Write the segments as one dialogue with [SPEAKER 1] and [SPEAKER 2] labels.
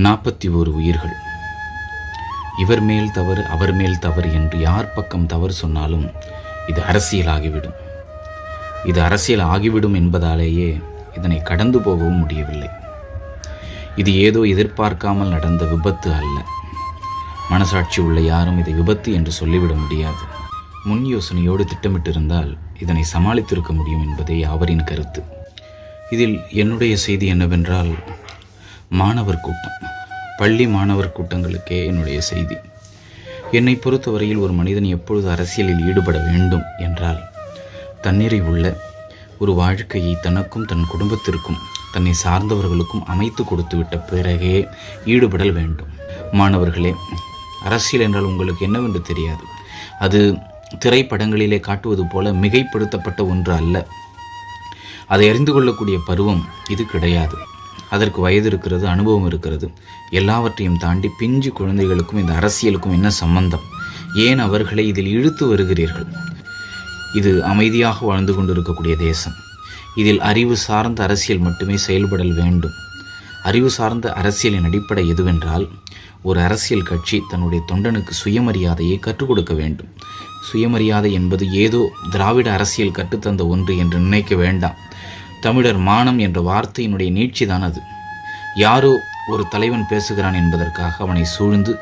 [SPEAKER 1] 41 உயிர்கள். இவர் மேல் தவறு அவர் மேல் தவறு என்று யார் பக்கம் தவறு சொன்னாலும் இது அரசியல் ஆகிவிடும். இது அரசியல் ஆகிவிடும் என்பதாலேயே இதனை கடந்து போகவும் முடியவில்லை. இது ஏதோ எதிர்பார்க்காமல் நடந்த விபத்து அல்ல. மனசாட்சி உள்ள யாரும் இதை விபத்து என்று சொல்லிவிட முடியாது. முன் யோசனையோடு திட்டமிட்டிருந்தால் இதனை சமாளித்திருக்க முடியும் என்பதே அவரின் கருத்து. இதில் என்னுடைய செய்தி என்னவென்றால், மாணவர் கூட்டம், பள்ளி மாணவர் கூட்டங்களுக்கே என்னுடைய செய்தி. என்னை பொறுத்தவரையில் ஒரு மனிதன் எப்பொழுது அரசியலில் ஈடுபட வேண்டும் என்றால், தன்னிறை உள்ள ஒரு வாழ்க்கையை தனக்கும் தன் குடும்பத்திற்கும் தன்னை சார்ந்தவர்களுக்கும் அமைத்து கொடுத்து விட்ட பிறகே ஈடுபடல் வேண்டும். மாணவர்களே, அரசியல் என்றால் உங்களுக்கு என்னவென்று தெரியாது. அது திரைப்படங்களிலே காட்டுவது போல மிகைப்படுத்தப்பட்ட ஒன்று அல்ல. அதை அறிந்து கொள்ளக்கூடிய பருவம் இது கிடையாது. அதற்கு வயது இருக்கிறது, அனுபவம் இருக்கிறது. எல்லாவற்றையும் தாண்டி பிஞ்சு குழந்தைகளுக்கும் இந்த அரசியலுக்கும் என்ன சம்பந்தம்? ஏன் அவர்களை இதில் இழுத்து வருகிறீர்கள்? இது அமைதியாக வாழ்ந்து கொண்டிருக்கக்கூடிய தேசம். இதில் அறிவு சார்ந்த அரசியல் மட்டுமே செயல்படல் வேண்டும். அறிவு சார்ந்த அரசியலின் அடிப்படை எதுவென்றால், ஒரு அரசியல் கட்சி தன்னுடைய தொண்டனுக்கு சுயமரியாதையை கற்றுக் கொடுக்க வேண்டும். சுயமரியாதை என்பது ஏதோ திராவிட அரசியல் கற்றுத்தந்த ஒன்று என்று நினைக்க வேண்டாம். தமிழர் மானம் என்ற வார்த்தையினுடைய நீட்சிதான் அது. யாரோ ஒரு தலைவன் பேசுகிறான் என்பதற்காக அவனை சூழ்ந்து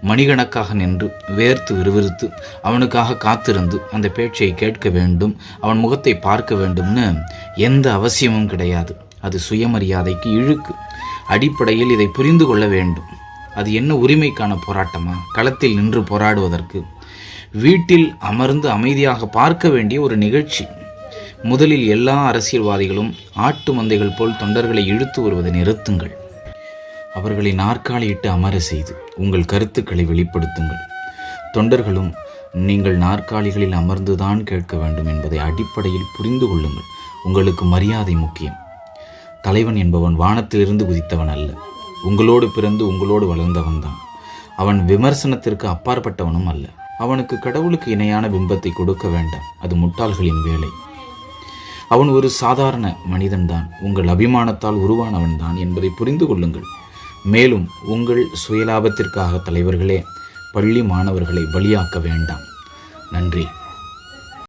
[SPEAKER 1] மணிகணக்காக நின்று வேர்த்து விறுவிறுத்து அவனுக்காக காத்திருந்து அந்த பேச்சை கேட்க வேண்டும், அவன் முகத்தை பார்க்க வேண்டும்னு எந்த அவசியமும் கிடையாது. அது சுயமரியாதைக்கு இழுக்கு. அடிப்படையில் இதை புரிந்து கொள்ள வேண்டும். அது என்ன உரிமைக்கான போராட்டமா? களத்தில் நின்று போராடுவதற்கு வீட்டில் அமர்ந்து அமைதியாக பார்க்க வேண்டிய ஒரு நிகழ்ச்சி. முதலில் எல்லா அரசியல்வாதிகளும் ஆட்டு மந்தைகள் போல் தொண்டர்களை இழுத்து வருவதை நிறுத்துங்கள். அவர்களை நாற்காலியிட்டு அமர செய்து உங்கள் கருத்துக்களை வெளிப்படுத்துங்கள். தொண்டர்களும் நீங்கள் நாற்காலிகளில் அமர்ந்துதான் கேட்க வேண்டும் என்பதை அடிப்படையில் புரிந்து கொள்ளுங்கள். உங்களுக்கு மரியாதை முக்கியம். தலைவன் என்பவன் வானத்திலிருந்து குதித்தவன் அல்ல. உங்களோடு பிறந்து உங்களோடு வளர்ந்தவன் தான். அவன் விமர்சனத்திற்கு அப்பாற்பட்டவனும் அல்ல. அவனுக்கு கடவுளுக்கு இணையான பிம்பத்தை கொடுக்க வேண்டாம். அது முட்டாள்களின் வேலை. அவன் ஒரு சாதாரண மனிதன்தான். உங்கள் அபிமானத்தால் உருவானவன் தான் என்பதை புரிந்து கொள்ளுங்கள். மேலும் உங்கள் சுயலாபத்திற்காக தலைவர்களே பள்ளி மாணவர்களை பலியாக்க வேண்டாம். நன்றி.